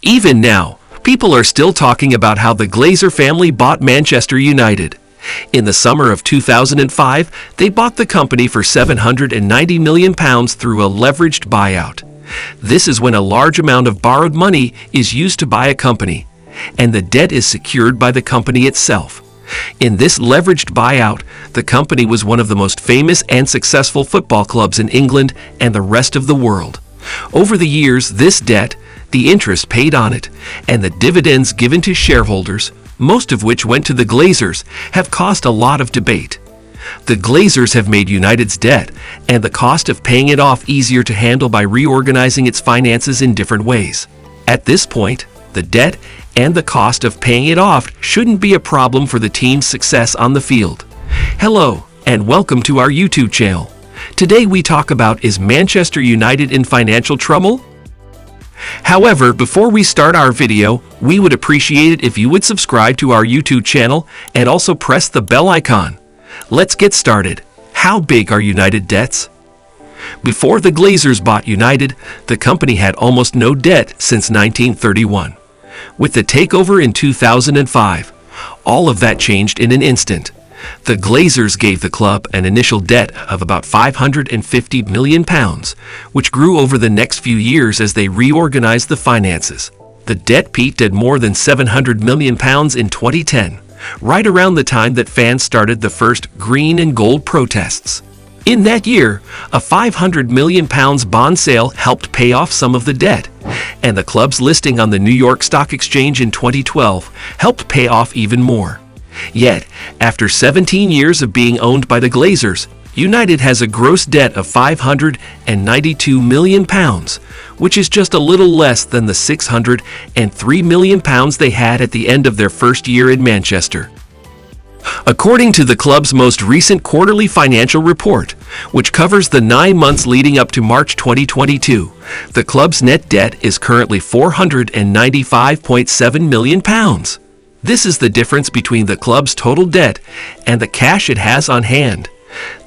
Even now, people are still talking about how the Glazer family bought Manchester United. In the summer of 2005, they bought the company for £790 million through a leveraged buyout. This is when a large amount of borrowed money is used to buy a company, and the debt is secured by the company itself. In this leveraged buyout, the company was one of the most famous and successful football clubs in England and the rest of the world. Over the years, this debt, the interest paid on it, and the dividends given to shareholders, most of which went to the Glazers, have caused a lot of debate. The Glazers have made United's debt and the cost of paying it off easier to handle by reorganizing its finances in different ways. At this point, the debt and the cost of paying it off shouldn't be a problem for the team's success on the field. Hello, and welcome to our YouTube channel. Today we talk about, is Manchester United in financial trouble? However, before we start our video, we would appreciate it if you would subscribe to our YouTube channel and also press the bell icon. Let's get started. How big are United debts? Before the Glazers bought United, the company had almost no debt since 1931. With the takeover in 2005, all of that changed in an instant. The Glazers gave the club an initial debt of about £550 million, which grew over the next few years as they reorganized the finances. The debt peaked at more than £700 million in 2010, right around the time that fans started the first green and gold protests. In that year, a £500 million bond sale helped pay off some of the debt, and the club's listing on the New York Stock Exchange in 2012 helped pay off even more. Yet, after 17 years of being owned by the Glazers, United has a gross debt of £592 million, which is just a little less than the £603 million they had at the end of their first year in Manchester. According to the club's most recent quarterly financial report, which covers the 9 months leading up to March 2022, the club's net debt is currently £495.7 million. This is the difference between the club's total debt and the cash it has on hand.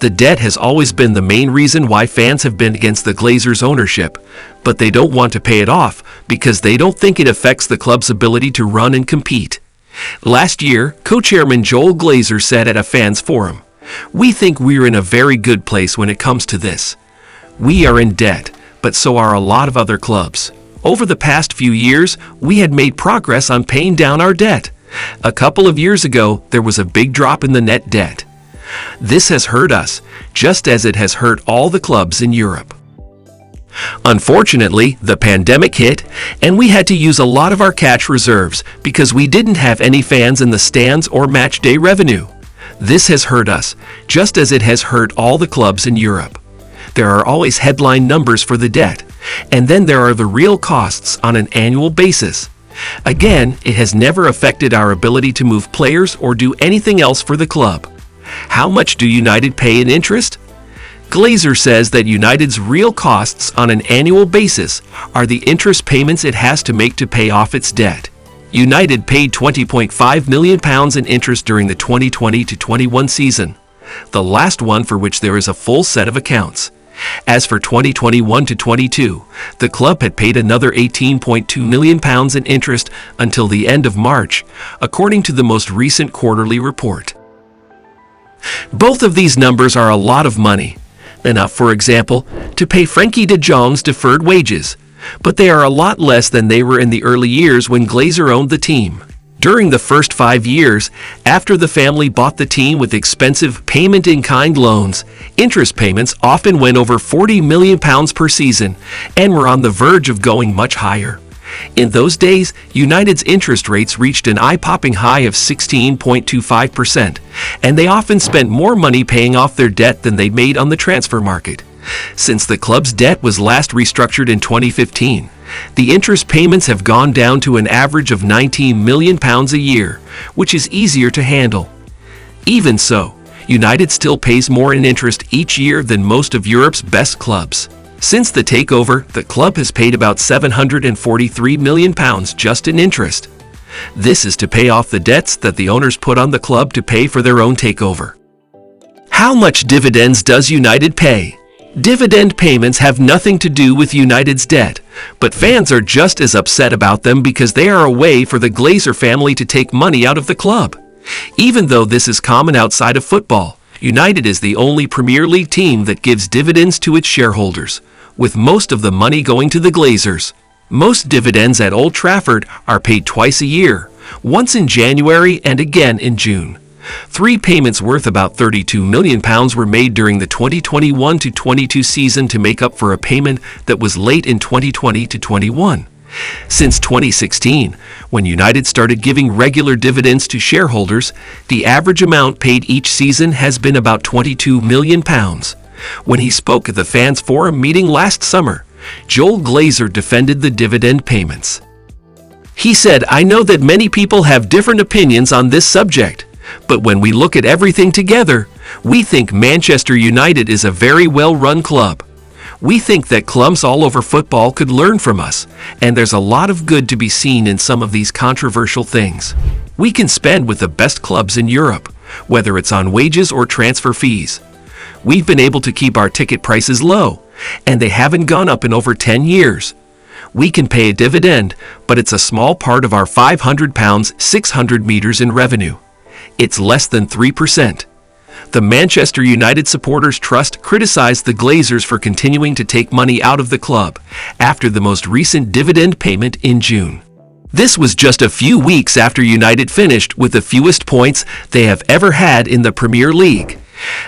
The debt has always been the main reason why fans have been against the Glazers' ownership, but they don't want to pay it off because they don't think it affects the club's ability to run and compete. Last year, co-chairman Joel Glazer said at a fans forum, "We think we're in a very good place when it comes to this. We are in debt, but so are a lot of other clubs. Over the past few years, we had made progress on paying down our debt. A couple of years ago, there was a big drop in the net debt. This has hurt us, just as it has hurt all the clubs in Europe. Unfortunately, the pandemic hit, and we had to use a lot of our cash reserves because we didn't have any fans in the stands or match day revenue. This has hurt us, just as it has hurt all the clubs in Europe. There are always headline numbers for the debt, and then there are the real costs on an annual basis. Again, it has never affected our ability to move players or do anything else for the club. How much do United pay in interest? Glazer says that United's real costs on an annual basis are the interest payments it has to make to pay off its debt. United paid £20.5 million in interest during the 2020-21 season, the last one for which there is a full set of accounts. As for 2021-22, the club had paid another £18.2 million in interest until the end of March, according to the most recent quarterly report. Both of these numbers are a lot of money, enough, for example, to pay Frenkie de Jong's deferred wages, but they are a lot less than they were in the early years when Glazer owned the team. During the first 5 years, after the family bought the team with expensive payment-in-kind loans, interest payments often went over £40 million per season and were on the verge of going much higher. In those days, United's interest rates reached an eye-popping high of 16.25%, and they often spent more money paying off their debt than they made on the transfer market. Since the club's debt was last restructured in 2015, the interest payments have gone down to an average of £19 million a year, which is easier to handle. Even so, United still pays more in interest each year than most of Europe's best clubs. Since the takeover, the club has paid about £743 million just in interest. This is to pay off the debts that the owners put on the club to pay for their own takeover. How much dividends does United pay? Dividend payments have nothing to do with United's debt, but fans are just as upset about them because they are a way for the Glazer family to take money out of the club. Even though this is common outside of football, United is the only Premier League team that gives dividends to its shareholders, with most of the money going to the Glazers. Most dividends at Old Trafford are paid twice a year, once in January and again in June. 3 payments worth about £32 million were made during the 2021-22 season to make up for a payment that was late in 2020-21. Since 2016, when United started giving regular dividends to shareholders, the average amount paid each season has been about £22 million. When he spoke at the Fans Forum meeting last summer, Joel Glazer defended the dividend payments. He said, "I know that many people have different opinions on this subject, but when we look at everything together, we think Manchester United is a very well-run club. We think that clubs all over football could learn from us, and there's a lot of good to be seen in some of these controversial things. We can spend with the best clubs in Europe, whether it's on wages or transfer fees. We've been able to keep our ticket prices low, and they haven't gone up in over 10 years. We can pay a dividend, but it's a small part of our £500, 600 meters in revenue. It's less than 3%. The Manchester United Supporters Trust criticized the Glazers for continuing to take money out of the club after the most recent dividend payment in June. This was just a few weeks after United finished with the fewest points they have ever had in the Premier League.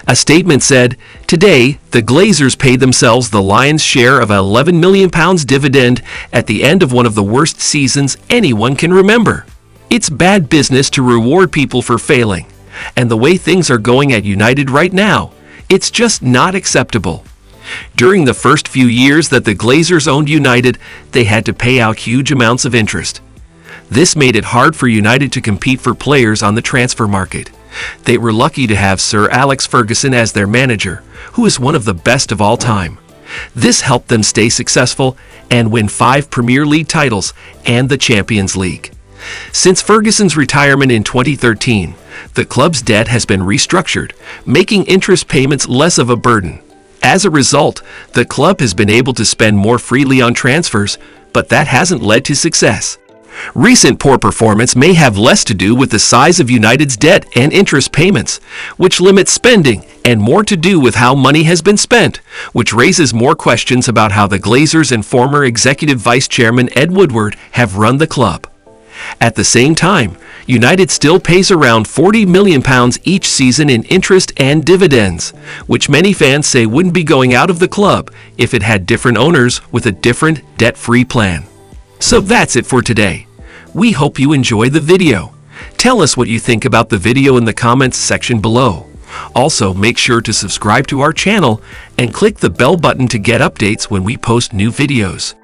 A statement said, "Today, the Glazers paid themselves the lion's share of a £11 million dividend at the end of one of the worst seasons anyone can remember. It's bad business to reward people for failing, and the way things are going at United right now, it's just not acceptable." During the first few years that the Glazers owned United, they had to pay out huge amounts of interest. This made it hard for United to compete for players on the transfer market. They were lucky to have Sir Alex Ferguson as their manager, who is one of the best of all time. This helped them stay successful and win 5 Premier League titles and the Champions League. Since Ferguson's retirement in 2013, the club's debt has been restructured, making interest payments less of a burden. As a result, the club has been able to spend more freely on transfers, but that hasn't led to success. Recent poor performance may have less to do with the size of United's debt and interest payments, which limit spending, and more to do with how money has been spent, which raises more questions about how the Glazers and former executive vice chairman Ed Woodward have run the club. At the same time, United still pays around £40 million each season in interest and dividends, which many fans say wouldn't be going out of the club if it had different owners with a different debt-free plan. So that's it for today. We hope you enjoyed the video. Tell us what you think about the video in the comments section below. Also, make sure to subscribe to our channel and click the bell button to get updates when we post new videos.